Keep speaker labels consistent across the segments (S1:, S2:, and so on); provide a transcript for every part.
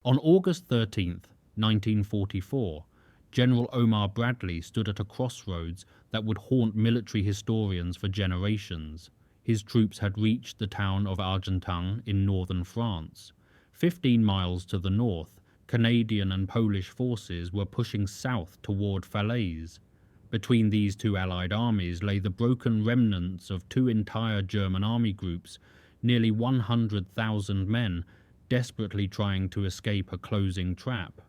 S1: On August 13th, 1944, General Omar Bradley stood at a crossroads that would haunt military historians for generations. His troops had reached the town of Argentan in northern France. 15 miles to the north, Canadian and Polish forces were pushing south toward Falaise. Between these two Allied armies lay the broken remnants of two entire German army groups, nearly 100,000 men, desperately trying to escape a closing trap.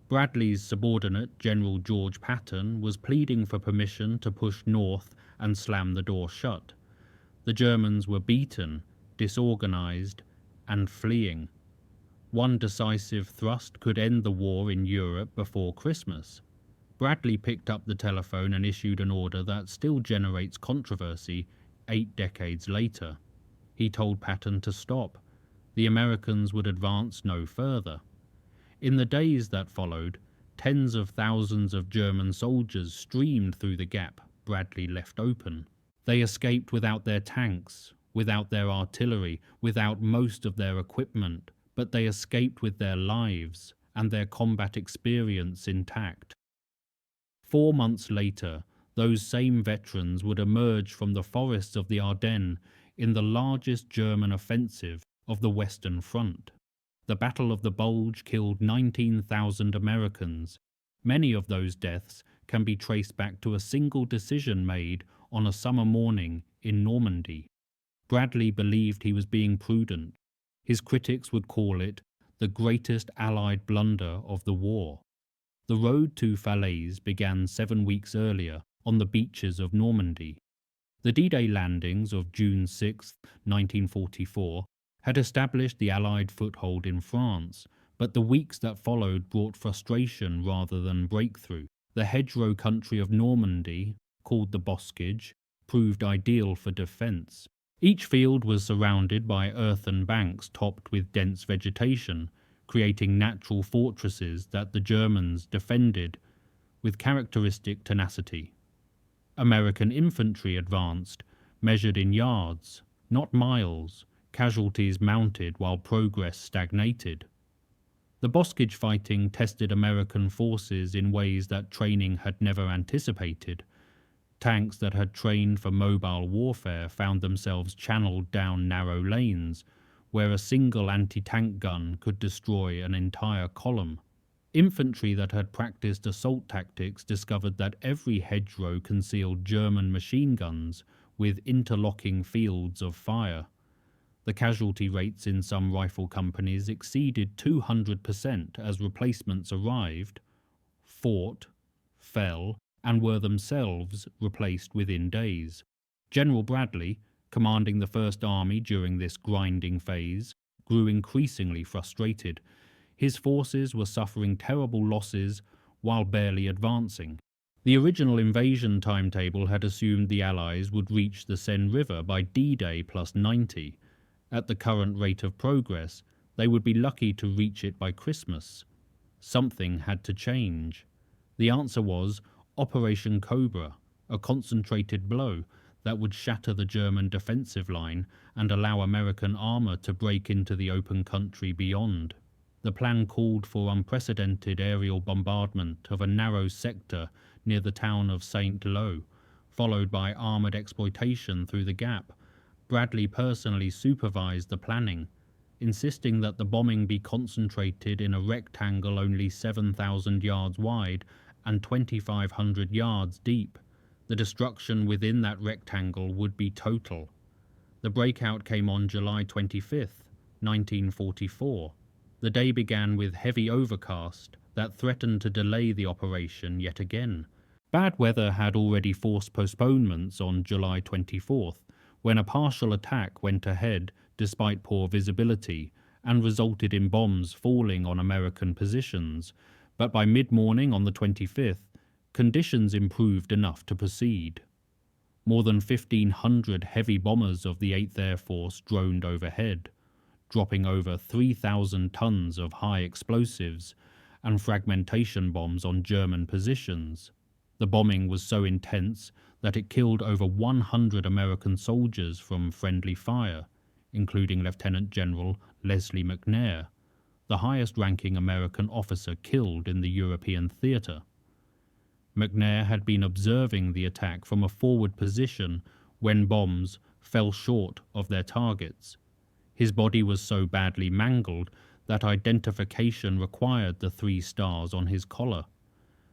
S1: Bradley's subordinate, General George Patton, was pleading for permission to push north and slam the door shut. The Germans were beaten, disorganized, and fleeing. One decisive thrust could end the war in Europe before Christmas. Bradley picked up the telephone and issued an order that still generates controversy 8 decades later. He told Patton to stop. The Americans would advance no further. In the days that followed, tens of thousands of German soldiers streamed through the gap Bradley left open. They escaped without their tanks, without their artillery, without most of their equipment, but they escaped with their lives and their combat experience intact. 4 months later, those same veterans would emerge from the forests of the Ardennes in the largest German offensive of the Western Front. The Battle of the Bulge killed 19,000 Americans. Many of those deaths can be traced back to a single decision made on a summer morning in Normandy. Bradley believed he was being prudent. His critics would call it the greatest Allied blunder of the war. The road to Falaise began 7 weeks earlier on the beaches of Normandy. The D-Day landings of June 6, 1944, had established the Allied foothold in France, but the weeks that followed brought frustration rather than breakthrough. The hedgerow country of Normandy, called the Boscage, proved ideal for defence. Each field was surrounded by earthen banks topped with dense vegetation, creating natural fortresses that the Germans defended with characteristic tenacity. American infantry advanced, measured in yards, not miles, casualties mounted while progress stagnated. The Boscage fighting tested American forces in ways that training had never anticipated. Tanks that had trained for mobile warfare found themselves channeled down narrow lanes, where a single anti-tank gun could destroy an entire column. Infantry that had practiced assault tactics discovered that every hedgerow concealed German machine guns with interlocking fields of fire. The casualty rates in some rifle companies exceeded 200% as replacements arrived, fought, fell, and were themselves replaced within days. General Bradley, commanding the First Army during this grinding phase, grew increasingly frustrated. His forces were suffering terrible losses while barely advancing. The original invasion timetable had assumed the Allies would reach the Seine River by D-Day plus 90. At the current rate of progress, they would be lucky to reach it by Christmas. Something had to change. The answer was Operation Cobra, a concentrated blow that would shatter the German defensive line and allow American armor to break into the open country beyond. The plan called for unprecedented aerial bombardment of a narrow sector near the town of Saint-Lô, followed by armored exploitation through the gap. Bradley personally supervised the planning, insisting that the bombing be concentrated in a rectangle only 7,000 yards wide and 2,500 yards deep. The destruction within that rectangle would be total. The breakout came on July 25th, 1944. The day began with heavy overcast that threatened to delay the operation yet again. Bad weather had already forced postponements on July 24th, when a partial attack went ahead despite poor visibility and resulted in bombs falling on American positions. But by mid-morning on the 25th, conditions improved enough to proceed. More than 1,500 heavy bombers of the 8th Air Force droned overhead, dropping over 3,000 tons of high explosives and fragmentation bombs on German positions. The bombing was so intense that it killed over 100 American soldiers from friendly fire, including Lieutenant General Leslie McNair. the highest-ranking American officer killed in the European theatre. McNair had been observing the attack from a forward position when bombs fell short of their targets. His body was so badly mangled that identification required the 3 stars on his collar.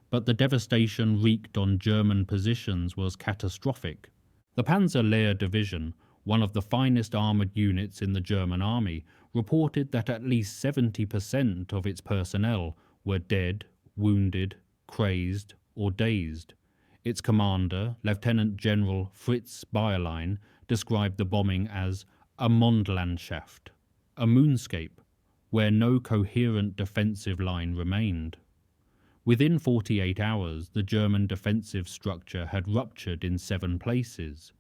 S1: But the devastation wreaked on German positions was catastrophic. The Panzer Division, one of the finest armoured units in the German army, reported that at least 70% of its personnel were dead, wounded, crazed, or dazed. Its commander, Lieutenant General Fritz Bayerlein, described the bombing as a Mondlandschaft, a moonscape, where no coherent defensive line remained. Within 48 hours, the German defensive structure had ruptured in 7 places.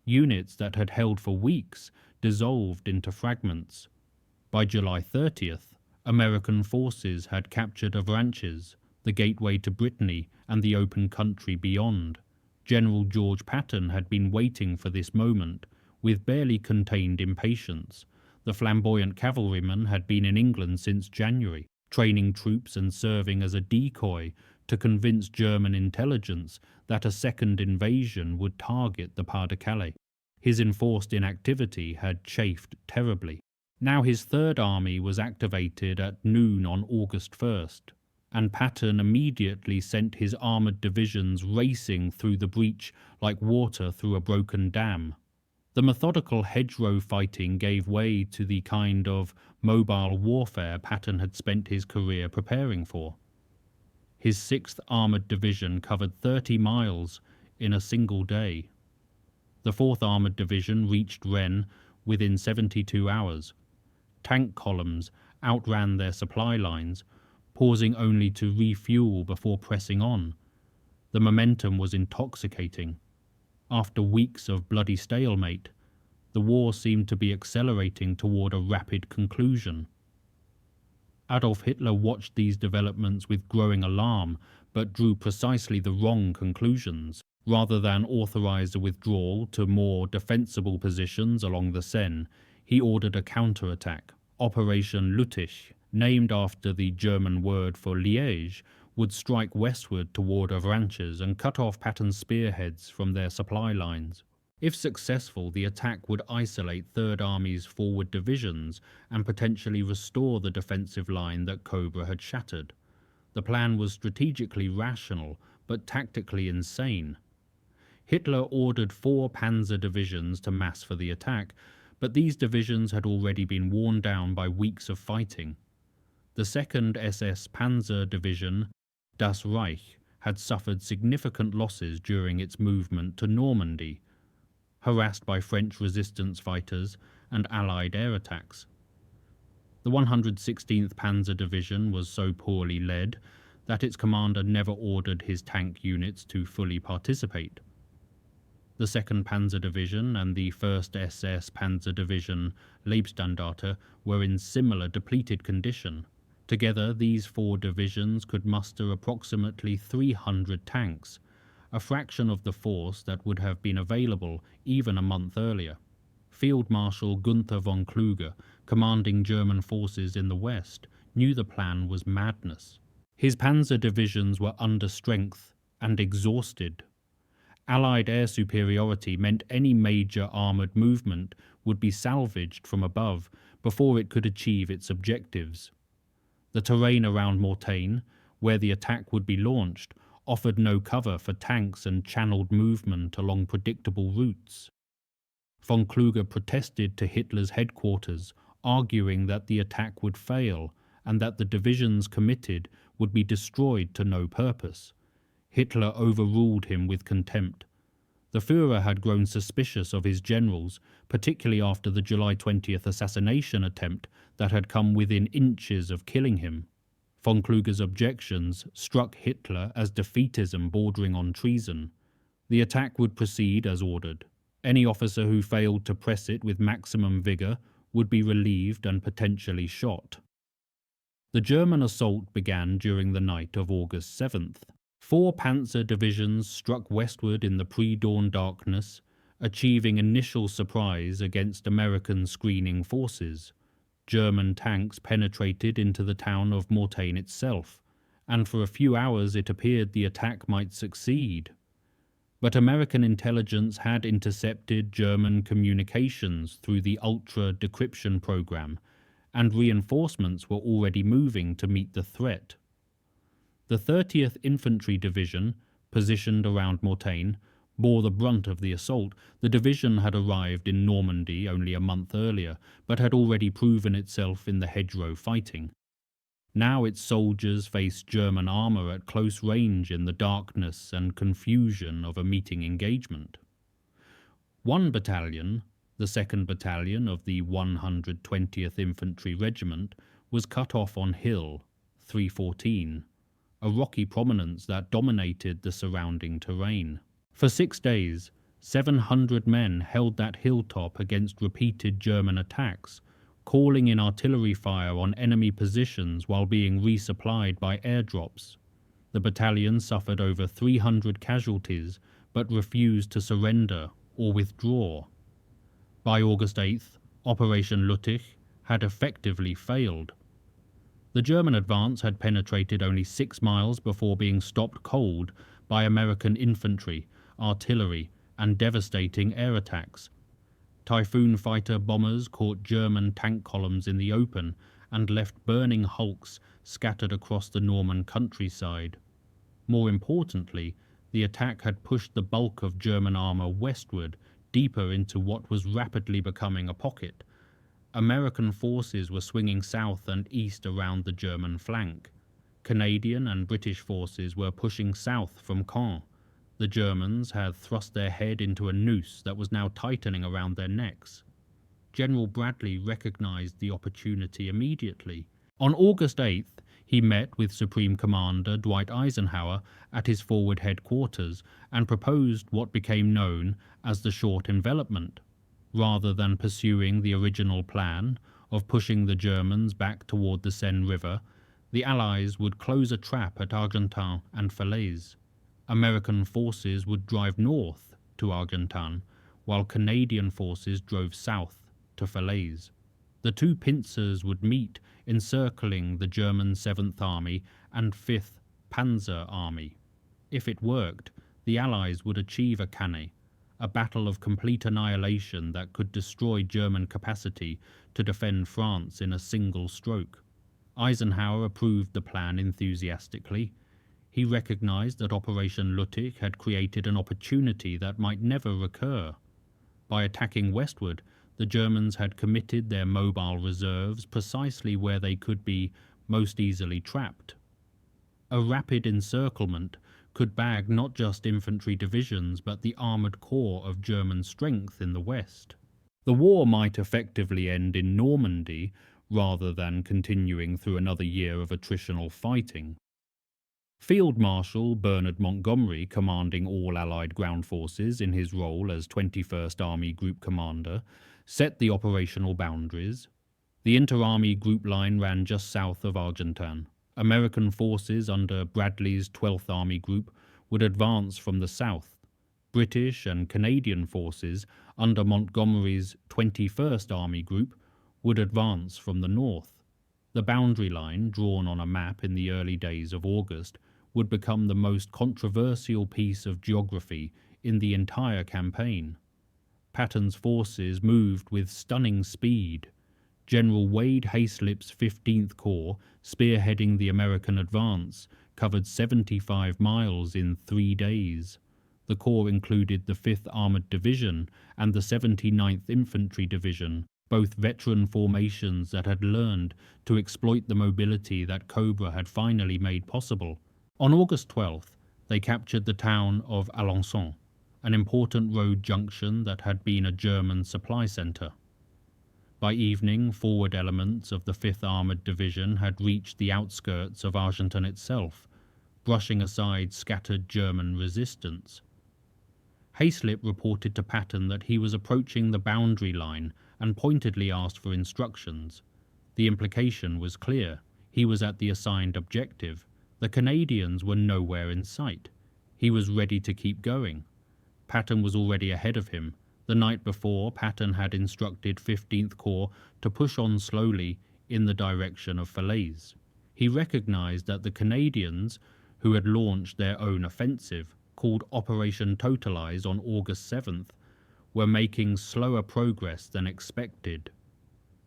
S1: Units that had held for weeks dissolved into fragments. By July 30th, American forces had captured Avranches, the gateway to Brittany and the open country beyond. General George Patton had been waiting for this moment with barely contained impatience. The flamboyant cavalryman had been in England since January, training troops and serving as a decoy to convince German intelligence that a second invasion would target the Pas-de-Calais. His enforced inactivity had chafed terribly. Now his Third Army was activated at noon on August 1st, and Patton immediately sent his armoured divisions racing through the breach like water through a broken dam. The methodical hedgerow fighting gave way to the kind of mobile warfare Patton had spent his career preparing for. His 6th Armoured Division covered 30 miles in a single day. The 4th Armoured Division reached Rennes within 72 hours. Tank columns outran their supply lines, pausing only to refuel before pressing on. The momentum was intoxicating. After weeks of bloody stalemate, the war seemed to be accelerating toward a rapid conclusion. Adolf Hitler watched these developments with growing alarm, but drew precisely the wrong conclusions. Rather than authorize a withdrawal to more defensible positions along the Seine, he ordered a counterattack. Operation Lüttich, named after the German word for Liège, would strike westward toward Avranches and cut off Patton's spearheads from their supply lines. If successful, the attack would isolate Third Army's forward divisions and potentially restore the defensive line that Cobra had shattered. The plan was strategically rational, but tactically insane. Hitler ordered 4 panzer divisions to mass for the attack, but these divisions had already been worn down by weeks of fighting. The 2nd SS Panzer Division, Das Reich, had suffered significant losses during its movement to Normandy, harassed by French resistance fighters and Allied air attacks. The 116th Panzer Division was so poorly led that its commander never ordered his tank units to fully participate. The 2nd Panzer Division and the 1st SS Panzer Division Leibstandarte were in similar depleted condition. Together, these 4 divisions could muster approximately 300 tanks, a fraction of the force that would have been available even a month earlier. Field Marshal Gunther von Kluge, commanding German forces in the west, knew the plan was madness. His panzer divisions were under strength and exhausted. Allied air superiority meant any major armoured movement would be salvaged from above before it could achieve its objectives. The terrain around Mortagne, where the attack would be launched, offered no cover for tanks and channeled movement along predictable routes. Von Kluge protested to Hitler's headquarters, arguing that the attack would fail and that the divisions committed would be destroyed to no purpose. Hitler overruled him with contempt. The Führer had grown suspicious of his generals, particularly after the July 20th assassination attempt that had come within inches of killing him. Von Kluge's objections struck Hitler as defeatism bordering on treason. The attack would proceed as ordered. Any officer who failed to press it with maximum vigour would be relieved and potentially shot. The German assault began during the night of August 7th. 4 panzer divisions struck westward in the pre-dawn darkness, achieving initial surprise against American screening forces. German tanks penetrated into the town of Mortain itself, and for a few hours it appeared the attack might succeed. But American intelligence had intercepted German communications through the Ultra Decryption program, and reinforcements were already moving to meet the threat. The 30th Infantry Division, positioned around Mortain, bore the brunt of the assault. The division had arrived in Normandy only a month earlier, but had already proven itself in the hedgerow fighting. Now its soldiers faced German armour at close range in the darkness and confusion of a meeting engagement. One battalion, the 2nd Battalion of the 120th Infantry Regiment, was cut off on Hill 314, a rocky prominence that dominated the surrounding terrain. For 6 days, 700 men held that hilltop against repeated German attacks, calling in artillery fire on enemy positions while being resupplied by airdrops. The battalion suffered over 300 casualties, but refused to surrender or withdraw. By August 8th, Operation Lüttich had effectively failed. The German advance had penetrated only 6 miles before being stopped cold by American infantry, artillery, and devastating air attacks. Typhoon fighter bombers caught German tank columns in the open and left burning hulks scattered across the Norman countryside. More importantly, the attack had pushed the bulk of German armour westward, deeper into what was rapidly becoming a pocket. American forces were swinging south and east around the German flank. Canadian and British forces were pushing south from Caen. The Germans had thrust their head into a noose that was now tightening around their necks. General Bradley recognized the opportunity immediately. On August 8th, he met with Supreme Commander Dwight Eisenhower at his forward headquarters and proposed what became known as the short envelopment. Rather than pursuing the original plan of pushing the Germans back toward the Seine River, the Allies would close a trap at Argentan and Falaise. American forces would drive north to Argentan, while Canadian forces drove south to Falaise. The two pincers would meet, encircling the German 7th Army and 5th Panzer Army. If it worked, the Allies would achieve a Cannae, a battle of complete annihilation that could destroy German capacity to defend France in a single stroke. Eisenhower approved the plan enthusiastically. He recognized that Operation Lüttich had created an opportunity that might never recur. By attacking westward, the Germans had committed their mobile reserves precisely where they could be most easily trapped. A rapid encirclement could bag not just infantry divisions but the armoured core of German strength in the west. The war might effectively end in Normandy rather than continuing through another year of attritional fighting. Field Marshal Bernard Montgomery, commanding all Allied ground forces in his role as 21st Army Group Commander, set the operational boundaries. The inter-army group line ran just south of Argentan. American forces under Bradley's 12th Army Group would advance from the south. British and Canadian forces under Montgomery's 21st Army Group would advance from the north. The boundary line, drawn on a map in the early days of August, would become the most controversial piece of geography in the entire campaign. Patton's forces moved with stunning speed. General Wade Hayslip's 15th Corps, spearheading the American advance, covered 75 miles in 3 days. The corps included the 5th Armoured Division and the 79th Infantry Division, both veteran formations that had learned to exploit the mobility that Cobra had finally made possible. On August 12th, they captured the town of Alençon, an important road junction that had been a German supply centre. By evening, forward elements of the 5th Armoured Division had reached the outskirts of Argentan itself, brushing aside scattered German resistance. Hayslip reported to Patton that he was approaching the boundary line and pointedly asked for instructions. The implication was clear. He was at the assigned objective. The Canadians were nowhere in sight. He was ready to keep going. Patton was already ahead of him. The night before, Patton had instructed 15th Corps to push on slowly in the direction of Falaise. He recognized that the Canadians, who had launched their own offensive, called Operation Totalize on August 7th, were making slower progress than expected.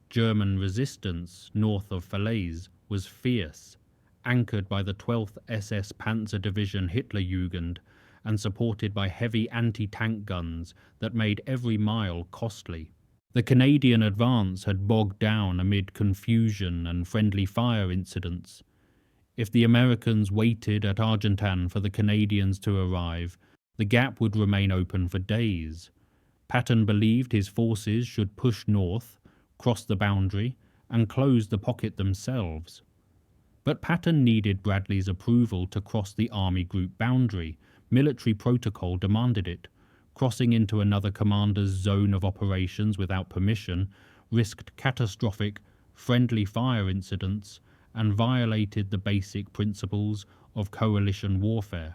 S1: German resistance north of Falaise was fierce, anchored by the 12th SS Panzer Division Hitlerjugend and supported by heavy anti-tank guns that made every mile costly. The Canadian advance had bogged down amid confusion and friendly fire incidents. If the Americans waited at Argentan for the Canadians to arrive, the gap would remain open for days. Patton believed his forces should push north, cross the boundary, and close the pocket themselves. But Patton needed Bradley's approval to cross the army group boundary. Military protocol demanded it. Crossing into another commander's zone of operations without permission risked catastrophic, friendly fire incidents and violated the basic principles of coalition warfare.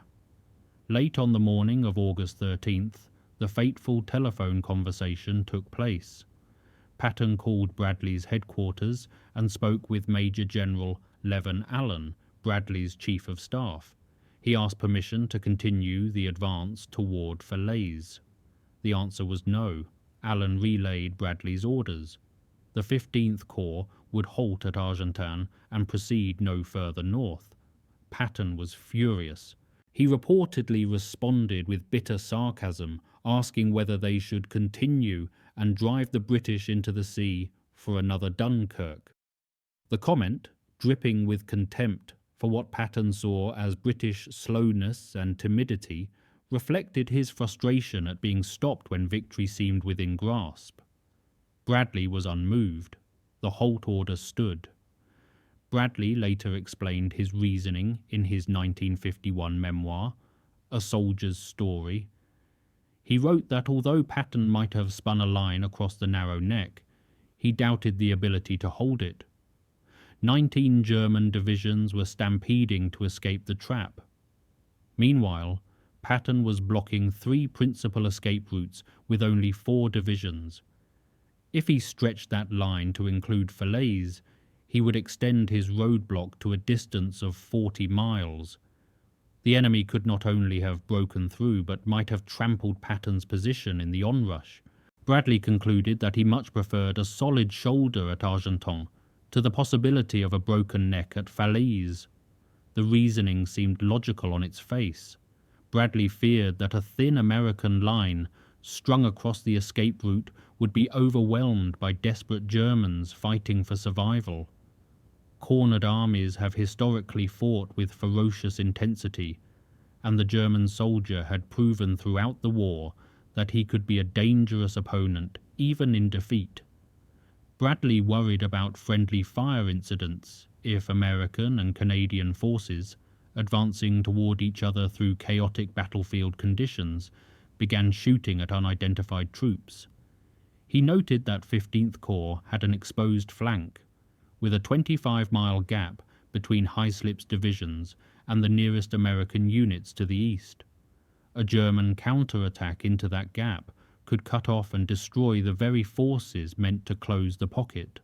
S1: Late on the morning of August 13th, the fateful telephone conversation took place. Patton called Bradley's headquarters and spoke with Major General Levin Allen, Bradley's chief of staff. He asked permission to continue the advance toward Falaise. The answer was no. Allen relayed Bradley's orders. The 15th Corps would halt at Argentan and proceed no further north. Patton was furious. He reportedly responded with bitter sarcasm, asking whether they should continue and drive the British into the sea for another Dunkirk. The comment, dripping with contempt for what Patton saw as British slowness and timidity, reflected his frustration at being stopped when victory seemed within grasp. Bradley was unmoved. The halt order stood. Bradley later explained his reasoning in his 1951 memoir, A Soldier's Story. He wrote that although Patton might have spun a line across the narrow neck, he doubted the ability to hold it. 19 German divisions were stampeding to escape the trap. Meanwhile, Patton was blocking 3 principal escape routes with only 4 divisions. If he stretched that line to include Falaise, he would extend his roadblock to a distance of 40 miles. The enemy could not only have broken through, but might have trampled Patton's position in the onrush. Bradley concluded that he much preferred a solid shoulder at Argentan to the possibility of a broken neck at Falaise. The reasoning seemed logical on its face. Bradley feared that a thin American line strung across the escape route would be overwhelmed by desperate Germans fighting for survival. Cornered armies have historically fought with ferocious intensity, and the German soldier had proven throughout the war that he could be a dangerous opponent, even in defeat. Bradley worried about friendly fire incidents if American and Canadian forces, advancing toward each other through chaotic battlefield conditions, began shooting at unidentified troops. He noted that 15th Corps had an exposed flank, with a 25-mile gap between Hyslop's divisions and the nearest American units to the east. A German counterattack into that gap could cut off and destroy the very forces meant to close the pocket.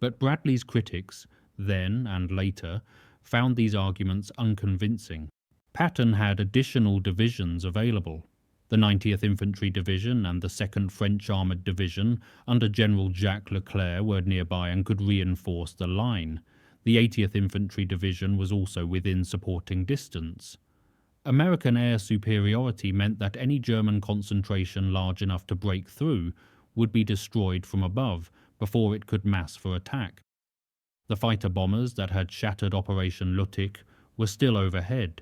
S1: But Bradley's critics, then and later, found these arguments unconvincing. Patton had additional divisions available. The 90th Infantry Division and the 2nd French Armoured Division under General Jacques Leclerc were nearby and could reinforce the line. The 80th Infantry Division was also within supporting distance. American air superiority meant that any German concentration large enough to break through would be destroyed from above before it could mass for attack. The fighter bombers that had shattered Operation Lüttich were still overhead,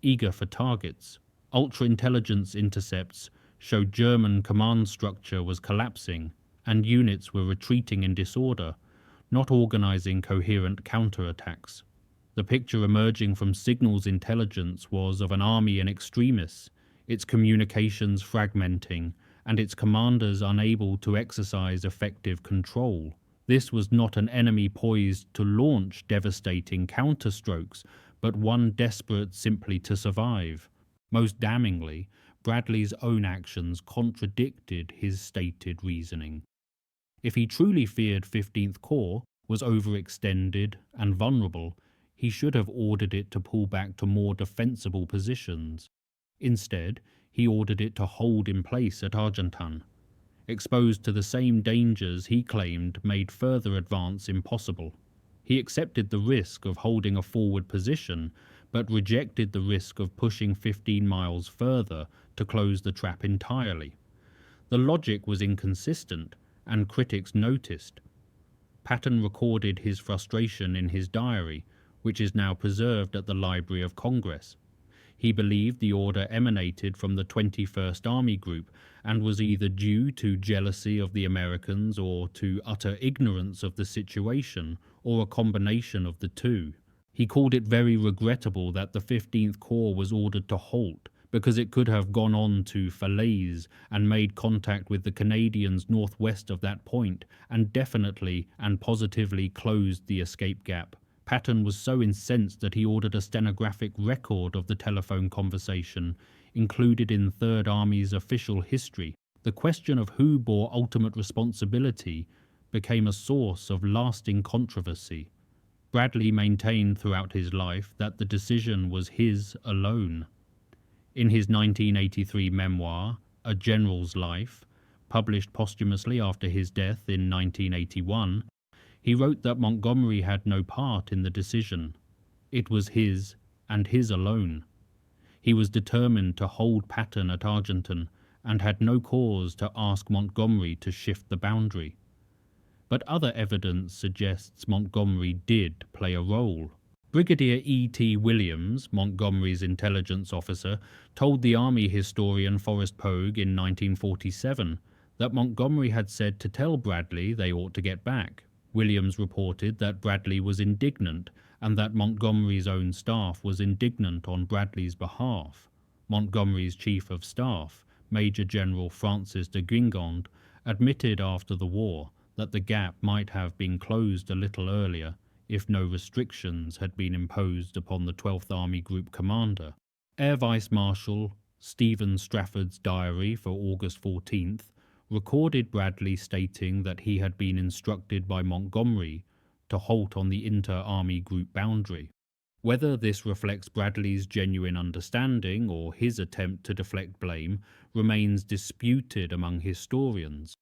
S1: eager for targets. Ultra-intelligence intercepts showed German command structure was collapsing and units were retreating in disorder, not organizing coherent counterattacks. The picture emerging from signals intelligence was of an army in extremis, its communications fragmenting, and its commanders unable to exercise effective control. This was not an enemy poised to launch devastating counterstrokes, but one desperate simply to survive. Most damningly, Bradley's own actions contradicted his stated reasoning. If he truly feared 15th Corps was overextended and vulnerable, he should have ordered it to pull back to more defensible positions. Instead, he ordered it to hold in place at Argentan. Exposed to the same dangers he claimed made further advance impossible. He accepted the risk of holding a forward position, but rejected the risk of pushing 15 miles further to close the trap entirely. The logic was inconsistent, and critics noticed. Patton recorded his frustration in his diary, which is now preserved at the Library of Congress. He believed the order emanated from the 21st Army Group and was either due to jealousy of the Americans or to utter ignorance of the situation, or a combination of the two. He called it very regrettable that the 15th Corps was ordered to halt, because it could have gone on to Falaise and made contact with the Canadians northwest of that point, and definitely and positively closed the escape gap. Patton was so incensed that he ordered a stenographic record of the telephone conversation, included in Third Army's official history. The question of who bore ultimate responsibility became a source of lasting controversy. Bradley maintained throughout his life that the decision was his alone. In his 1983 memoir, A General's Life, published posthumously after his death in 1981, he wrote that Montgomery had no part in the decision. It was his, and his alone. He was determined to hold Patton at Argentan, and had no cause to ask Montgomery to shift the boundary. But other evidence suggests Montgomery did play a role. Brigadier E.T. Williams, Montgomery's intelligence officer, told the Army historian Forrest Pogue in 1947 that Montgomery had said to tell Bradley they ought to get back. Williams reported that Bradley was indignant and that Montgomery's own staff was indignant on Bradley's behalf. Montgomery's chief of staff, Major General Francis de Guingand, admitted after the war that the gap might have been closed a little earlier if no restrictions had been imposed upon the 12th Army Group commander. Air Vice Marshal Stephen Strafford's diary for August 14th recorded Bradley stating that he had been instructed by Montgomery to halt on the inter-army group boundary. Whether this reflects Bradley's genuine understanding or his attempt to deflect blame remains disputed among historians.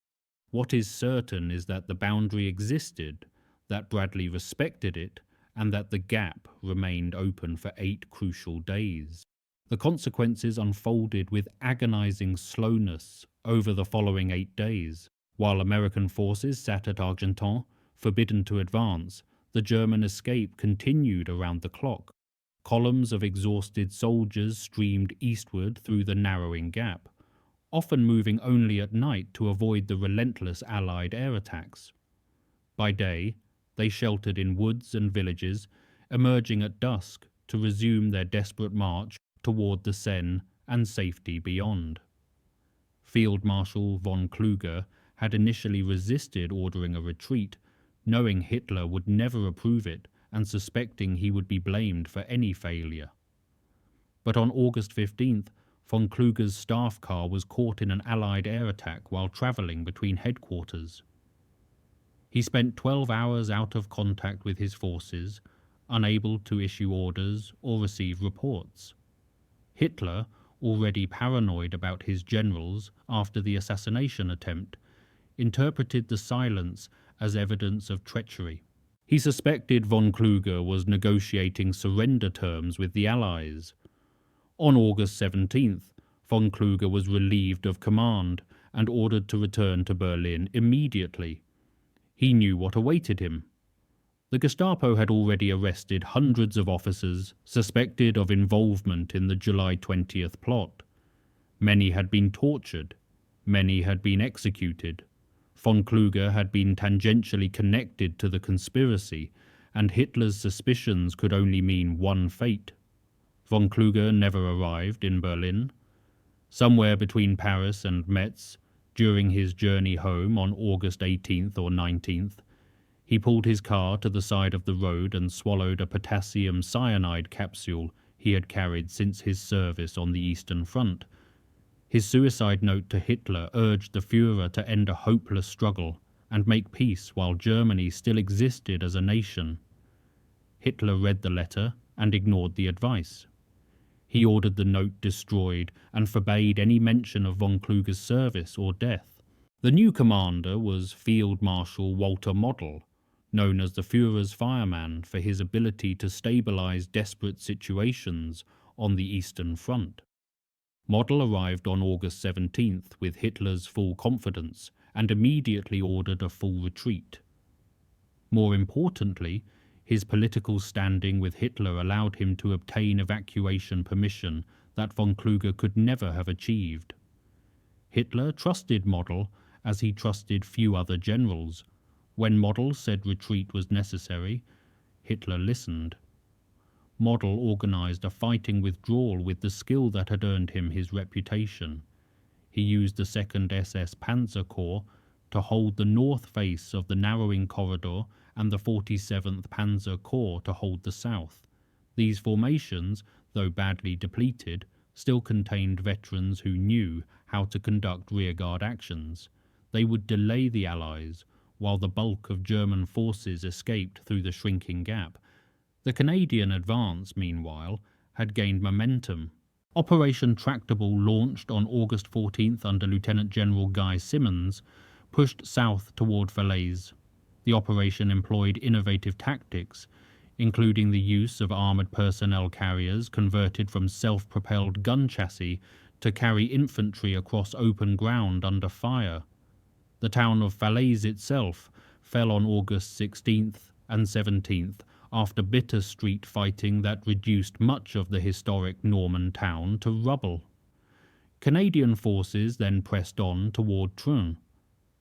S1: What is certain is that the boundary existed, that Bradley respected it, and that the gap remained open for 8 crucial days. The consequences unfolded with agonizing slowness over the following 8 days. While American forces sat at Argentan, forbidden to advance, the German escape continued around the clock. Columns of exhausted soldiers streamed eastward through the narrowing gap, often moving only at night to avoid the relentless Allied air attacks. By day, they sheltered in woods and villages, emerging at dusk to resume their desperate march toward the Seine and safety beyond. Field Marshal von Kluge had initially resisted ordering a retreat, knowing Hitler would never approve it and suspecting he would be blamed for any failure. But on August 15th, von Kluge's staff car was caught in an Allied air attack while travelling between headquarters. He spent 12 hours out of contact with his forces, unable to issue orders or receive reports. Hitler, already paranoid about his generals after the assassination attempt, interpreted the silence as evidence of treachery. He suspected von Kluge was negotiating surrender terms with the Allies. On August 17th, von Kluge was relieved of command and ordered to return to Berlin immediately. He knew what awaited him. The Gestapo had already arrested hundreds of officers suspected of involvement in the July 20th plot. Many had been tortured. Many had been executed. Von Kluge had been tangentially connected to the conspiracy, and Hitler's suspicions could only mean one fate. Von Kluge never arrived in Berlin. Somewhere between Paris and Metz, during his journey home on August 18th or 19th, he pulled his car to the side of the road and swallowed a potassium cyanide capsule he had carried since his service on the Eastern Front. His suicide note to Hitler urged the Führer to end a hopeless struggle and make peace while Germany still existed as a nation. Hitler read the letter and ignored the advice. He ordered the note destroyed and forbade any mention of von Kluge's service or death. The new commander was Field Marshal Walter Model, known as the Führer's fireman for his ability to stabilize desperate situations on the Eastern Front. Model arrived on August 17th with Hitler's full confidence and immediately ordered a full retreat. More importantly, his political standing with Hitler allowed him to obtain evacuation permission that von Kluge could never have achieved. Hitler trusted Model as he trusted few other generals. When Model said retreat was necessary, Hitler listened. Model organized a fighting withdrawal with the skill that had earned him his reputation. He used the 2nd SS Panzer Corps to hold the north face of the narrowing corridor and the 47th Panzer Corps to hold the south. These formations, though badly depleted, still contained veterans who knew how to conduct rearguard actions. They would delay the Allies, while the bulk of German forces escaped through the shrinking gap. The Canadian advance, meanwhile, had gained momentum. Operation Tractable, launched on August 14th under Lieutenant General Guy Simonds, pushed south toward Falaise. The operation employed innovative tactics, including the use of armoured personnel carriers converted from self-propelled gun chassis to carry infantry across open ground under fire. The town of Falaise itself fell on August 16th and 17th after bitter street fighting that reduced much of the historic Norman town to rubble. Canadian forces then pressed on toward Troun,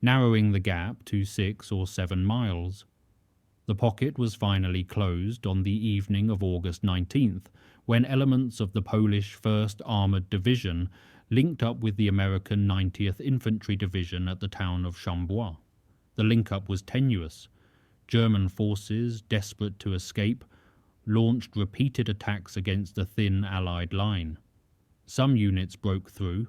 S1: narrowing the gap to 6 or 7 miles. The pocket was finally closed on the evening of August 19th, when elements of the Polish 1st Armoured Division linked up with the American 90th Infantry Division at the town of Chambois. The link-up was tenuous. German forces, desperate to escape, launched repeated attacks against the thin Allied line. Some units broke through,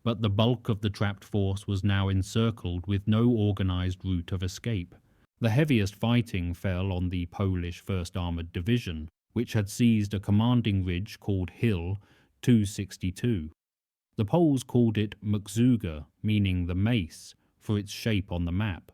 S1: but the bulk of the trapped force was now encircled with no organized route of escape. The heaviest fighting fell on the Polish 1st Armoured Division, which had seized a commanding ridge called Hill 262. The Poles called it Mkzuga, meaning the mace, for its shape on the map.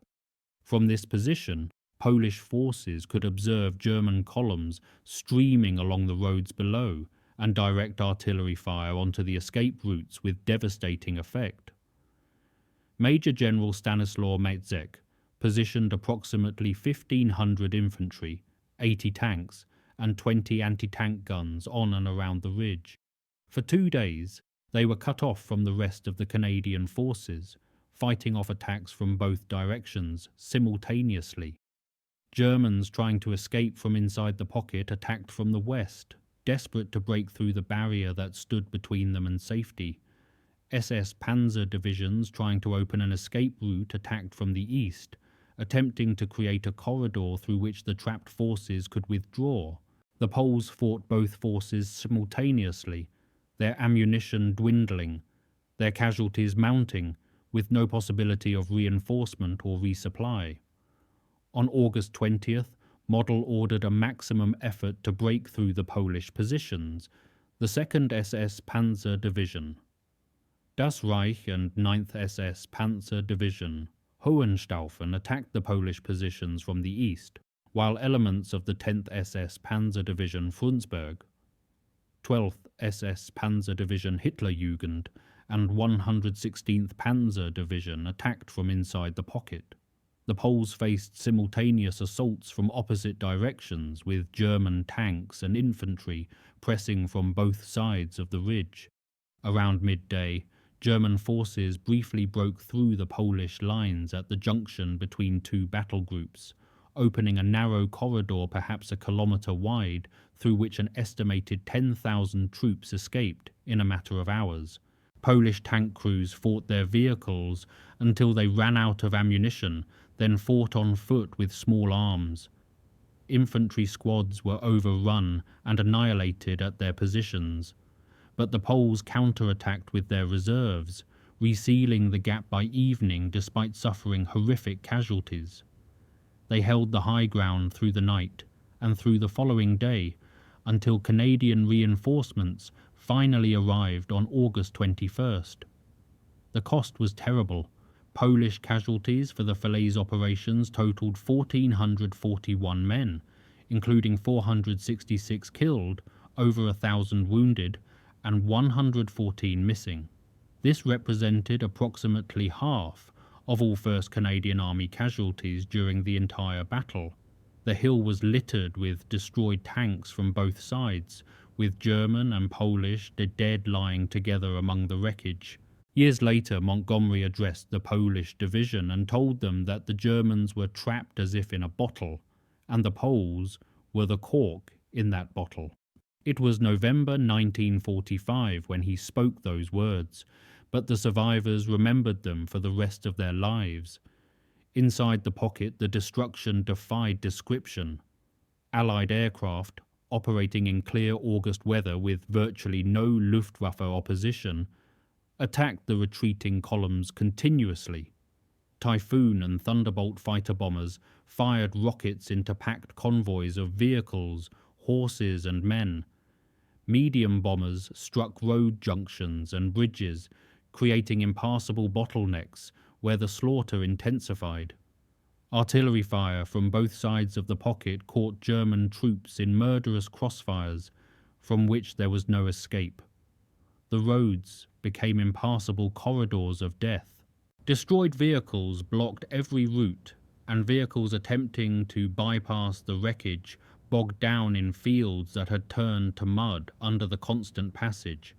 S1: From this position, Polish forces could observe German columns streaming along the roads below and direct artillery fire onto the escape routes with devastating effect. Major General Stanislaw Matzek positioned approximately 1,500 infantry, 80 tanks, and 20 anti-tank guns on and around the ridge. For 2 days, they were cut off from the rest of the Canadian forces, fighting off attacks from both directions simultaneously. Germans trying to escape from inside the pocket attacked from the west, desperate to break through the barrier that stood between them and safety. SS Panzer divisions trying to open an escape route attacked from the east, attempting to create a corridor through which the trapped forces could withdraw. The Poles fought both forces simultaneously, their ammunition dwindling, their casualties mounting, with no possibility of reinforcement or resupply. On August 20th, Model ordered a maximum effort to break through the Polish positions, the 2nd SS Panzer Division. Das Reich and 9th SS Panzer Division Hohenstaufen attacked the Polish positions from the east, while elements of the 10th SS Panzer Division Frundsberg, 12th SS Panzer Division Hitlerjugend, and 116th Panzer Division attacked from inside the pocket. The Poles faced simultaneous assaults from opposite directions, with German tanks and infantry pressing from both sides of the ridge. Around midday, German forces briefly broke through the Polish lines at the junction between two battle groups, opening a narrow corridor perhaps a kilometre wide, through which an estimated 10,000 troops escaped in a matter of hours. Polish tank crews fought their vehicles until they ran out of ammunition, then fought on foot with small arms. Infantry squads were overrun and annihilated at their positions. but the Poles counterattacked with their reserves, resealing the gap by evening despite suffering horrific casualties. They held the high ground through the night and through the following day until Canadian reinforcements finally arrived on August 21st. The cost was terrible. Polish casualties for the Falaise operations totaled 1,441 men, including 466 killed, over 1,000 wounded, and 114 missing. This represented approximately half of all 1st Canadian Army casualties during the entire battle. The hill was littered with destroyed tanks from both sides, with German and Polish dead lying together among the wreckage. Years later, Montgomery addressed the Polish division and told them that the Germans were trapped as if in a bottle, and the Poles were the cork in that bottle. It was November 1945 when he spoke those words, but the survivors remembered them for the rest of their lives. Inside the pocket, the destruction defied description. Allied aircraft, operating in clear August weather with virtually no Luftwaffe opposition, attacked the retreating columns continuously. Typhoon and Thunderbolt fighter bombers fired rockets into packed convoys of vehicles, horses and men. Medium bombers struck road junctions and bridges, creating impassable bottlenecks where the slaughter intensified. Artillery fire from both sides of the pocket caught German troops in murderous crossfires from which there was no escape. The roads became impassable corridors of death. Destroyed vehicles blocked every route, and vehicles attempting to bypass the wreckage bogged down in fields that had turned to mud under the constant passage.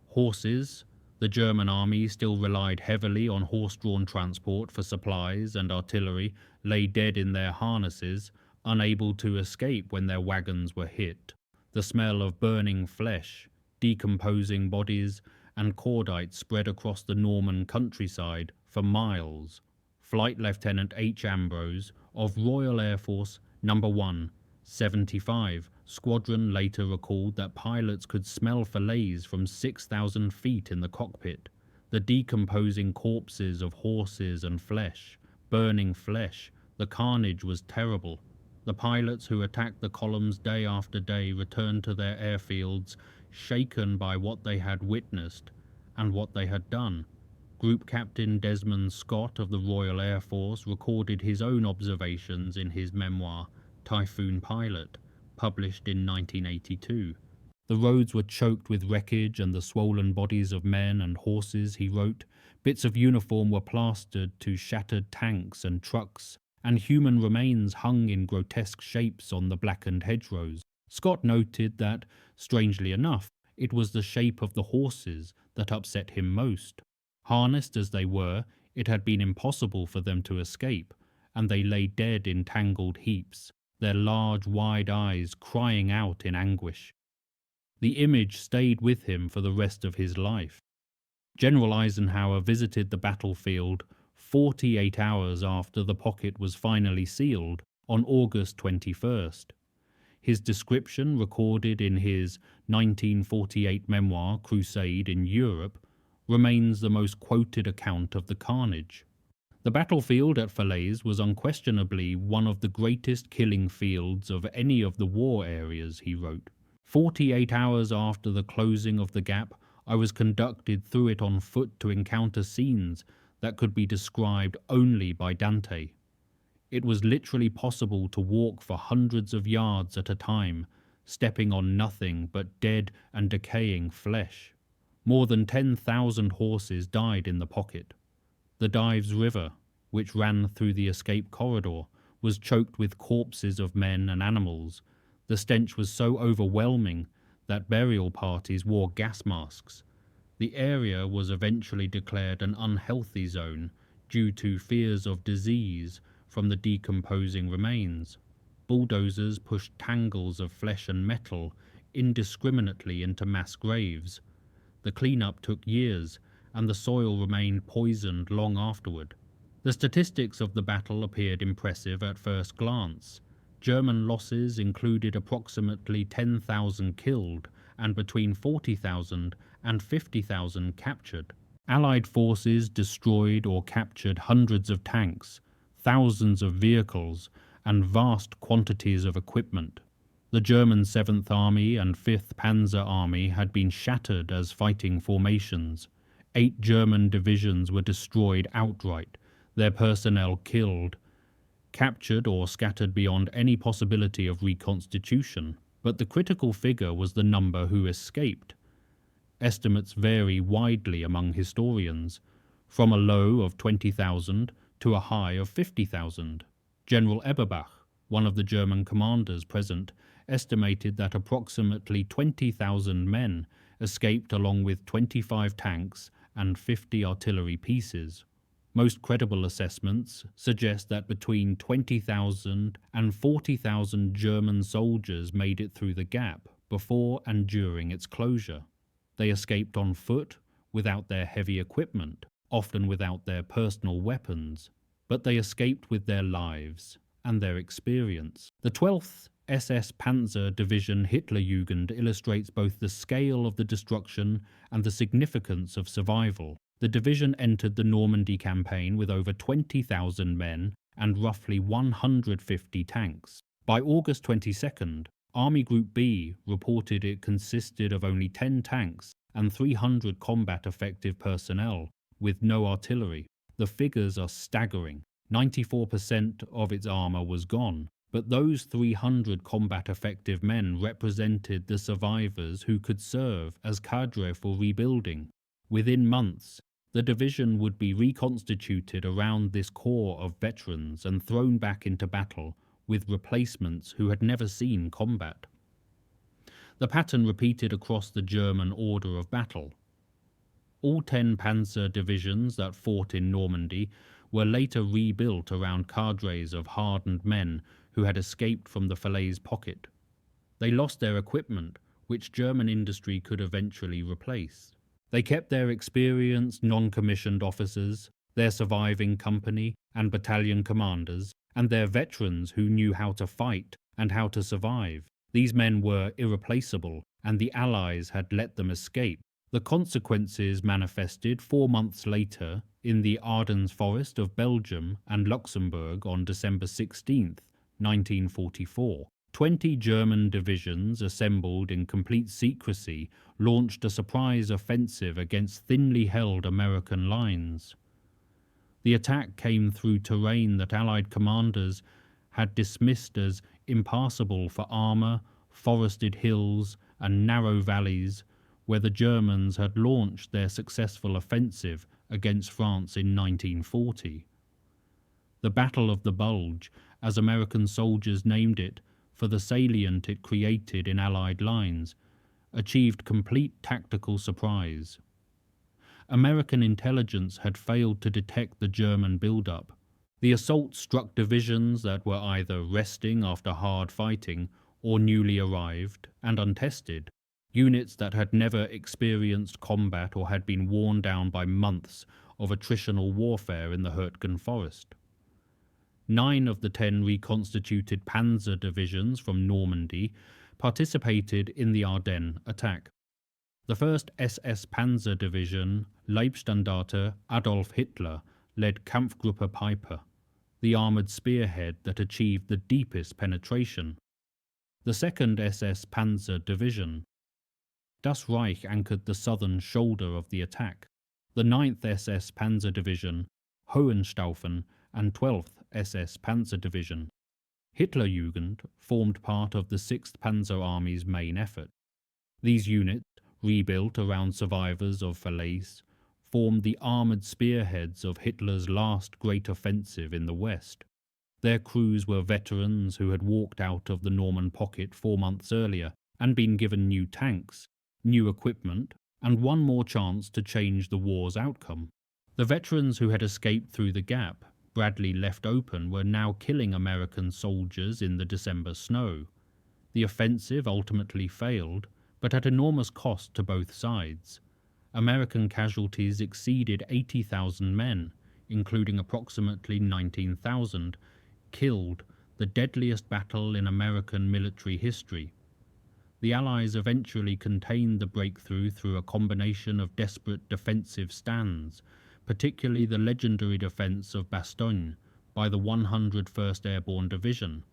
S1: Horses, the German army still relied heavily on horse-drawn transport for supplies and artillery, lay dead in their harnesses, unable to escape when their wagons were hit. The smell of burning flesh, decomposing bodies, and cordite spread across the Norman countryside for miles. Flight Lieutenant H. Ambrose of Royal Air Force No. 1, 75 Squadron later recalled that pilots could smell Falaise from 6,000 feet in the cockpit. The decomposing corpses of horses and flesh, burning flesh, the carnage was terrible. The pilots who attacked the columns day after day returned to their airfields shaken by what they had witnessed and what they had done. Group Captain Desmond Scott of the Royal Air Force recorded his own observations in his memoir, Typhoon Pilot, published in 1982. The roads were choked with wreckage and the swollen bodies of men and horses, he wrote. Bits of uniform were plastered to shattered tanks and trucks, and human remains hung in grotesque shapes on the blackened hedgerows. Scott noted that, strangely enough, it was the shape of the horses that upset him most. Harnessed as they were, it had been impossible for them to escape, and they lay dead in tangled heaps, their large, wide eyes crying out in anguish. The image stayed with him for the rest of his life. General Eisenhower visited the battlefield 48 hours after the pocket was finally sealed on August 21st. His description, recorded in his 1948 memoir, Crusade in Europe, remains the most quoted account of the carnage. The battlefield at Falaise was unquestionably one of the greatest killing fields of any of the war areas, he wrote. 48 hours after the closing of the gap, I was conducted through it on foot to encounter scenes that could be described only by Dante. It was literally possible to walk for hundreds of yards at a time, stepping on nothing but dead and decaying flesh. More than 10,000 horses died in the pocket. The Dives River, which ran through the escape corridor, was choked with corpses of men and animals. The stench was so overwhelming that burial parties wore gas masks. The area was eventually declared an unhealthy zone due to fears of disease from the decomposing remains. Bulldozers pushed tangles of flesh and metal indiscriminately into mass graves. The cleanup took years, and the soil remained poisoned long afterward. The statistics of the battle appeared impressive at first glance. German losses included approximately 10,000 killed and between 40,000 and 50,000 captured. Allied forces destroyed or captured hundreds of tanks, thousands of vehicles, and vast quantities of equipment. The German 7th Army and 5th Panzer Army had been shattered as fighting formations. 8 German divisions were destroyed outright, their personnel killed, captured or scattered beyond any possibility of reconstitution. But the critical figure was the number who escaped. Estimates vary widely among historians, from a low of 20,000 to a high of 50,000. General Eberbach, one of the German commanders present, estimated that approximately 20,000 men escaped along with 25 tanks and 50 artillery pieces. Most credible assessments suggest that between 20,000 and 40,000 German soldiers made it through the gap before and during its closure. They escaped on foot, without their heavy equipment, often without their personal weapons, but they escaped with their lives and their experience. The 12th SS Panzer Division Hitlerjugend illustrates both the scale of the destruction and the significance of survival. The division entered the Normandy campaign with over 20,000 men and roughly 150 tanks. By August 22nd, Army Group B reported it consisted of only 10 tanks and 300 combat-effective personnel, with no artillery. The figures are staggering. 94% of its armour was gone, but those 300 combat-effective men represented the survivors who could serve as cadre for rebuilding. Within months, the division would be reconstituted around this core of veterans and thrown back into battle with replacements who had never seen combat. The pattern repeated across the German order of battle. All 10 panzer divisions that fought in Normandy were later rebuilt around cadres of hardened men who had escaped from the Falaise Pocket. They lost their equipment, which German industry could eventually replace. They kept their experienced non-commissioned officers, their surviving company and battalion commanders, and their veterans who knew how to fight and how to survive. These men were irreplaceable, and the Allies had let them escape. The consequences manifested 4 months later in the Ardennes forest of Belgium and Luxembourg on December 16, 1944. 20 German divisions assembled in complete secrecy launched a surprise offensive against thinly held American lines. The attack came through terrain that Allied commanders had dismissed as impassable for armour, forested hills and narrow valleys where the Germans had launched their successful offensive against France in 1940. The Battle of the Bulge, as American soldiers named it, for the salient it created in Allied lines, achieved complete tactical surprise. American intelligence had failed to detect the German build-up. The assault struck divisions that were either resting after hard fighting or newly arrived and untested, units that had never experienced combat or had been worn down by months of attritional warfare in the Hurtgen forest. 9 of the 10 reconstituted panzer divisions from Normandy participated in the Ardennes attack. The 1st SS Panzer Division, Leibstandarte Adolf Hitler, led Kampfgruppe Piper, the armoured spearhead that achieved the deepest penetration. The 2nd SS Panzer Division, Das Reich, anchored the southern shoulder of the attack. The 9th SS Panzer Division, Hohenstaufen, and 12th SS Panzer Division, Hitlerjugend, formed part of the 6th Panzer Army's main effort. These units, rebuilt around survivors of Falaise, formed the armoured spearheads of Hitler's last great offensive in the West. Their crews were veterans who had walked out of the Norman pocket 4 months earlier and been given new tanks, new equipment, and one more chance to change the war's outcome. The veterans who had escaped through the gap Bradley left open were now killing American soldiers in the December snow. The offensive ultimately failed, but at enormous cost to both sides. American casualties exceeded 80,000 men, including approximately 19,000 killed, the deadliest battle in American military history. The Allies eventually contained the breakthrough through a combination of desperate defensive stands, particularly the legendary defence of Bastogne by the 101st Airborne Division,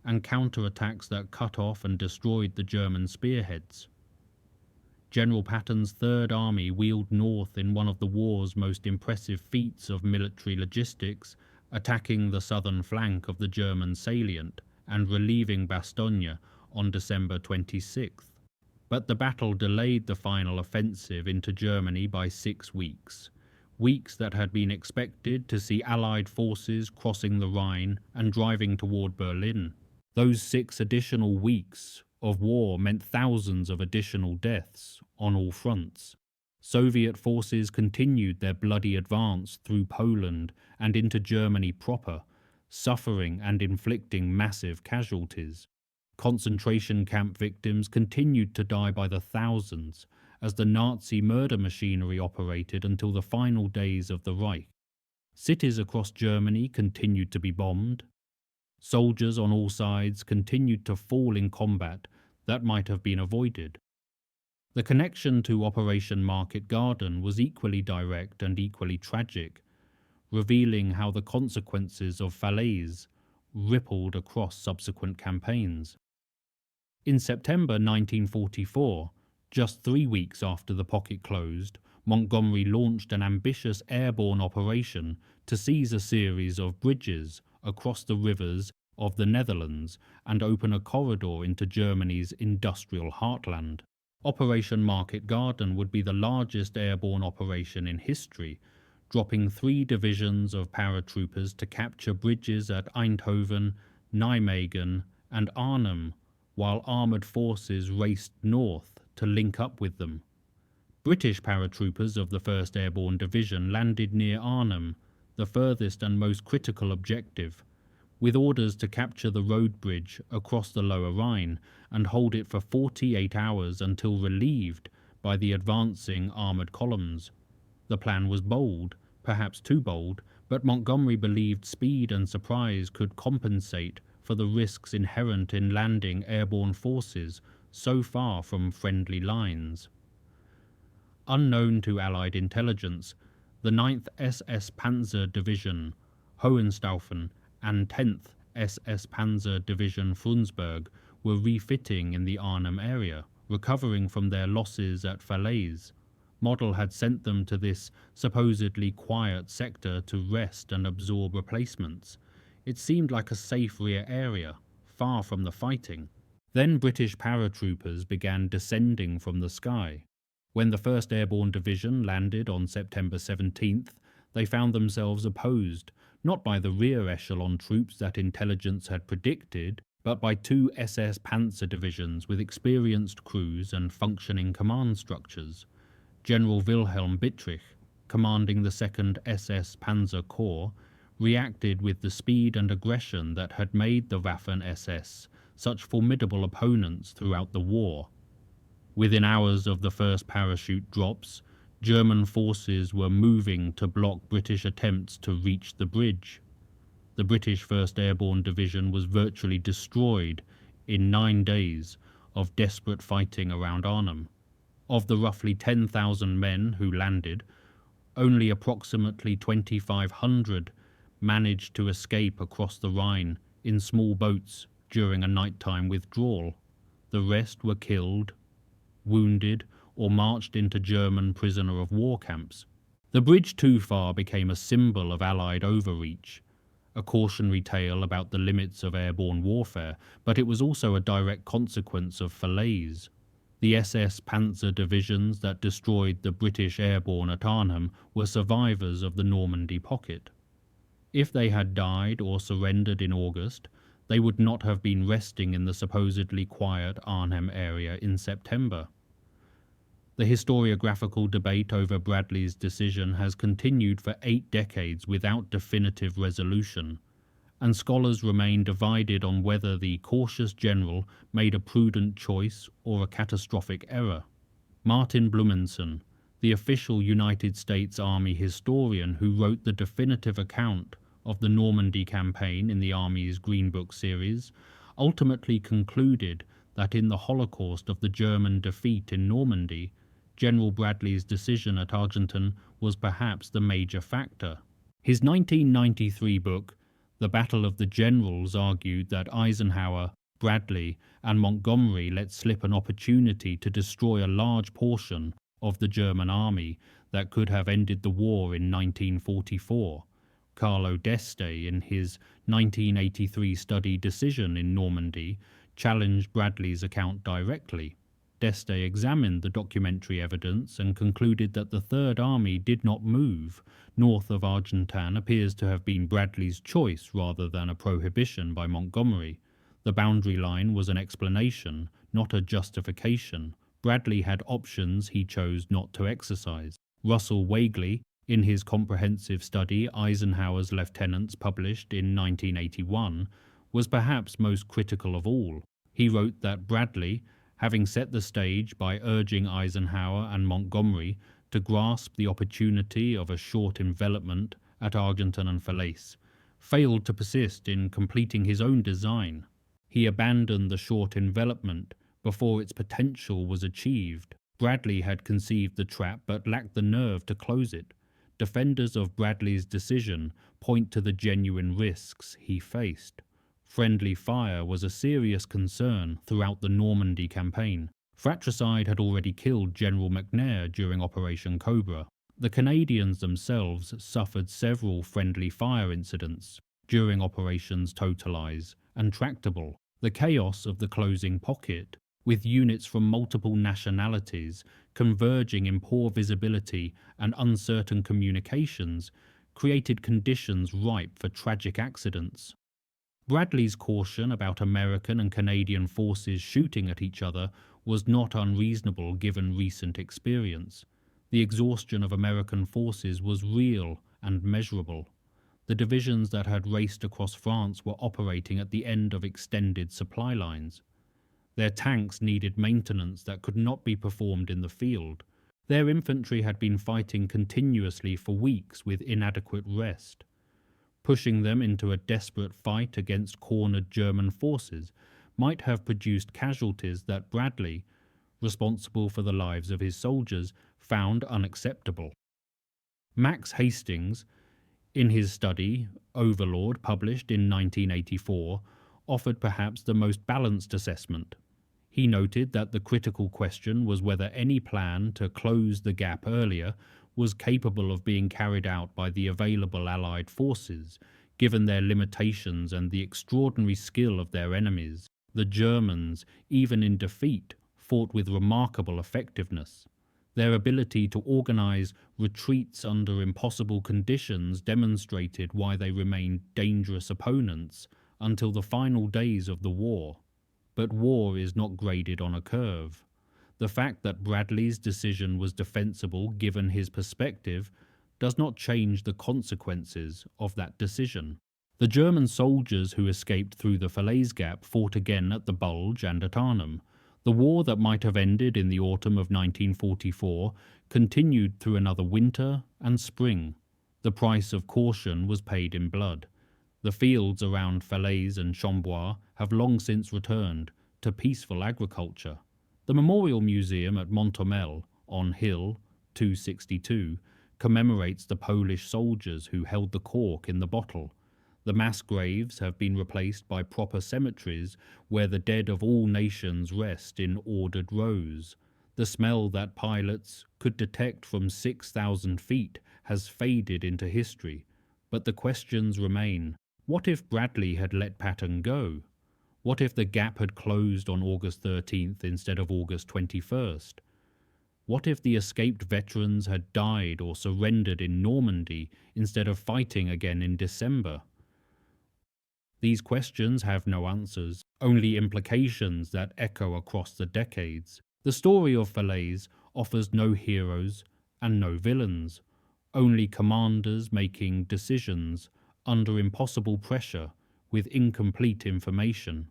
S1: and counterattacks that cut off and destroyed the German spearheads. General Patton's Third Army wheeled north in one of the war's most impressive feats of military logistics, attacking the southern flank of the German salient and relieving Bastogne on December 26th. But the battle delayed the final offensive into Germany by 6 weeks. Weeks that had been expected to see Allied forces crossing the Rhine and driving toward Berlin. Those 6 additional weeks of war meant thousands of additional deaths on all fronts. Soviet forces continued their bloody advance through Poland and into Germany proper, suffering and inflicting massive casualties. Concentration camp victims continued to die by the thousands as the Nazi murder machinery operated until the final days of the Reich. Cities across Germany continued to be bombed. Soldiers on all sides continued to fall in combat that might have been avoided. The connection to Operation Market Garden was equally direct and equally tragic, revealing how the consequences of Falaise rippled across subsequent campaigns. In September 1944, just 3 weeks after the pocket closed, Montgomery launched an ambitious airborne operation to seize a series of bridges across the rivers of the Netherlands and open a corridor into Germany's industrial heartland. Operation Market Garden would be the largest airborne operation in history, dropping 3 divisions of paratroopers to capture bridges at Eindhoven, Nijmegen, and Arnhem, while armoured forces raced north to link up with them. British paratroopers of the 1st Airborne Division landed near Arnhem, the furthest and most critical objective, with orders to capture the road bridge across the Lower Rhine and hold it for 48 hours until relieved by the advancing armoured columns. The plan was bold, perhaps too bold, but Montgomery believed speed and surprise could compensate for the risks inherent in landing airborne forces so far from friendly lines. Unknown to Allied intelligence, the 9th SS Panzer Division, Hohenstaufen, and 10th SS Panzer Division Frundsberg were refitting in the Arnhem area, recovering from their losses at Falaise. Model had sent them to this supposedly quiet sector to rest and absorb replacements. It seemed like a safe rear area, far from the fighting. Then British paratroopers began descending from the sky. When the 1st Airborne Division landed on September 17th, they found themselves opposed, not by the rear echelon troops that intelligence had predicted, but by 2 SS Panzer divisions with experienced crews and functioning command structures. General Wilhelm Bittrich, commanding the 2nd SS Panzer Corps, reacted with the speed and aggression that had made the Waffen-SS such formidable opponents throughout the war. Within hours of the first parachute drops, German forces were moving to block British attempts to reach the bridge. The British 1st Airborne Division was virtually destroyed in 9 days of desperate fighting around Arnhem. Of the roughly 10,000 men who landed, only approximately 2,500 managed to escape across the Rhine in small boats during a nighttime withdrawal. The rest were killed, wounded, or marched into German prisoner of war camps. The bridge too far became a symbol of Allied overreach, a cautionary tale about the limits of airborne warfare, but it was also a direct consequence of Falaise. The SS Panzer divisions that destroyed the British airborne at Arnhem were survivors of the Normandy Pocket. If they had died or surrendered in August, they would not have been resting in the supposedly quiet Arnhem area in September. The historiographical debate over Bradley's decision has continued for 8 decades without definitive resolution, and scholars remain divided on whether the cautious general made a prudent choice or a catastrophic error. Martin Blumenson, the official United States Army historian who wrote the definitive account of the Normandy campaign in the Army's Green Book series, ultimately concluded that in the holocaust of the German defeat in Normandy, General Bradley's decision at Argentan was perhaps the major factor. His 1993 book, The Battle of the Generals, argued that Eisenhower, Bradley, and Montgomery let slip an opportunity to destroy a large portion of the German army that could have ended the war in 1944. Carlo D'Este, in his 1983 study Decision in Normandy, challenged Bradley's account directly. D'Este examined the documentary evidence and concluded that the Third Army did not move north of Argentan appears to have been Bradley's choice rather than a prohibition by Montgomery. The boundary line was an explanation, not a justification. Bradley had options he chose not to exercise. Russell Weigley, in his comprehensive study Eisenhower's Lieutenants, published in 1981, was perhaps most critical of all. He wrote that Bradley, having set the stage by urging Eisenhower and Montgomery to grasp the opportunity of a short envelopment at Argentan and Falaise, failed to persist in completing his own design. He abandoned the short envelopment before its potential was achieved. Bradley had conceived the trap but lacked the nerve to close it. Defenders of Bradley's decision point to the genuine risks he faced. Friendly fire was a serious concern throughout the Normandy campaign. Fratricide had already killed General McNair during Operation Cobra. The Canadians themselves suffered several friendly fire incidents during Operations Totalize and Tractable. The chaos of the closing pocket, with units from multiple nationalities converging in poor visibility and uncertain communications, created conditions ripe for tragic accidents. Bradley's caution about American and Canadian forces shooting at each other was not unreasonable given recent experience. The exhaustion of American forces was real and measurable. The divisions that had raced across France were operating at the end of extended supply lines. Their tanks needed maintenance that could not be performed in the field. Their infantry had been fighting continuously for weeks with inadequate rest. Pushing them into a desperate fight against cornered German forces might have produced casualties that Bradley, responsible for the lives of his soldiers, found unacceptable. Max Hastings, in his study Overlord, published in 1984, offered perhaps the most balanced assessment. He noted that the critical question was whether any plan to close the gap earlier was capable of being carried out by the available Allied forces, given their limitations and the extraordinary skill of their enemies. The Germans, even in defeat, fought with remarkable effectiveness. Their ability to organize retreats under impossible conditions demonstrated why they remained dangerous opponents until the final days of the war. But war is not graded on a curve. The fact that Bradley's decision was defensible given his perspective does not change the consequences of that decision. The German soldiers who escaped through the Falaise Gap fought again at the Bulge and at Arnhem. The war that might have ended in the autumn of 1944 continued through another winter and spring. The price of caution was paid in blood. The fields around Falaise and Chambois have long since returned to peaceful agriculture. The Memorial Museum at Montomel, on Hill 262, commemorates the Polish soldiers who held the cork in the bottle. The mass graves have been replaced by proper cemeteries where the dead of all nations rest in ordered rows. The smell that pilots could detect from 6,000 feet has faded into history, but the questions remain. What if Bradley had let Patton go? What if the gap had closed on August 13th instead of August 21st? What if the escaped veterans had died or surrendered in Normandy instead of fighting again in December? These questions have no answers, only implications that echo across the decades. The story of Falaise offers no heroes and no villains, only commanders making decisions under impossible pressure with incomplete information.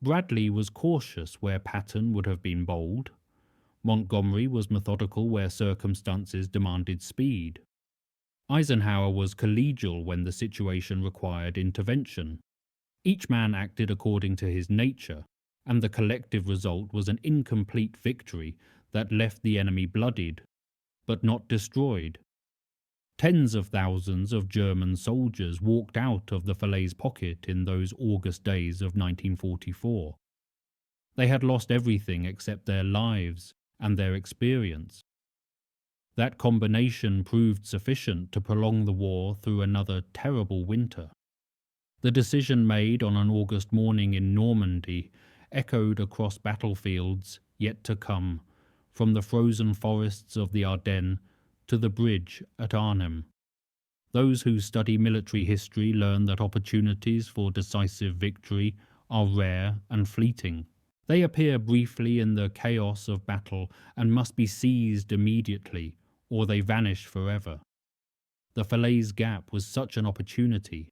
S1: Bradley was cautious where Patton would have been bold. Montgomery was methodical where circumstances demanded speed. Eisenhower was collegial when the situation required intervention. Each man acted according to his nature, and the collective result was an incomplete victory that left the enemy bloodied, but not destroyed. Tens of thousands of German soldiers walked out of the Falaise Pocket in those August days of 1944. They had lost everything except their lives and their experience. That combination proved sufficient to prolong the war through another terrible winter. The decision made on an August morning in Normandy echoed across battlefields yet to come, from the frozen forests of the Ardennes to the bridge at Arnhem. Those who study military history learn that opportunities for decisive victory are rare and fleeting. They appear briefly in the chaos of battle and must be seized immediately, or they vanish forever. The Falaise Gap was such an opportunity.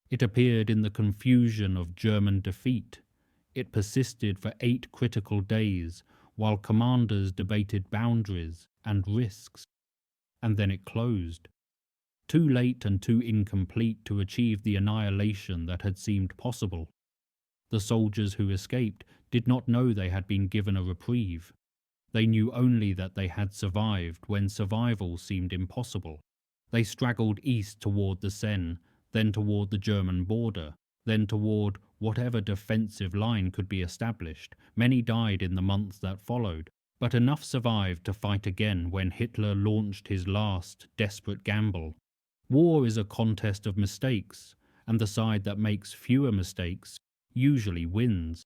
S1: It appeared in the confusion of German defeat. It persisted for 8 critical days while commanders debated boundaries and risks, and then it closed. Too late and too incomplete to achieve the annihilation that had seemed possible. The soldiers who escaped did not know they had been given a reprieve. They knew only that they had survived when survival seemed impossible. They straggled east toward the Seine, then toward the German border, then toward whatever defensive line could be established. Many died in the months that followed, but enough survived to fight again when Hitler launched his last desperate gamble. War is a contest of mistakes, and the side that makes fewer mistakes usually wins.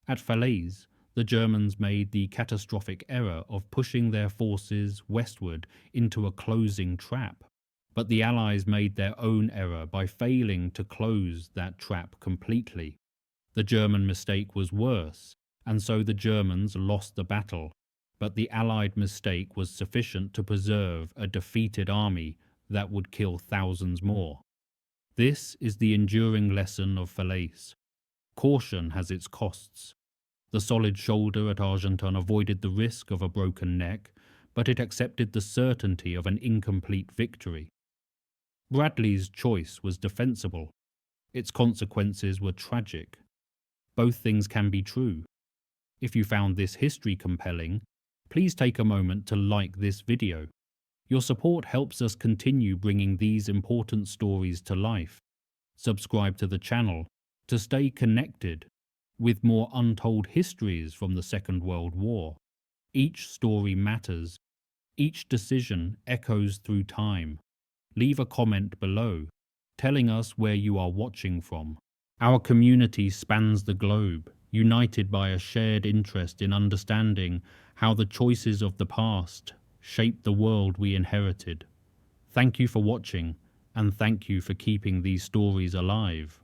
S1: At Falaise, the Germans made the catastrophic error of pushing their forces westward into a closing trap. But the Allies made their own error by failing to close that trap completely. The German mistake was worse, and so the Germans lost the battle. But the Allied mistake was sufficient to preserve a defeated army that would kill thousands more. This is the enduring lesson of Falaise. Caution has its costs. The solid shoulder at Argentan avoided the risk of a broken neck, but it accepted the certainty of an incomplete victory. Bradley's choice was defensible. Its consequences were tragic. Both things can be true. If you found this history compelling, please take a moment to like this video. Your support helps us continue bringing these important stories to life. Subscribe to the channel to stay connected with more untold histories from the Second World War. Each story matters. Each decision echoes through time. Leave a comment below, telling us where you are watching from. Our community spans the globe, united by a shared interest in understanding how the choices of the past shaped the world we inherited. Thank you for watching, and thank you for keeping these stories alive.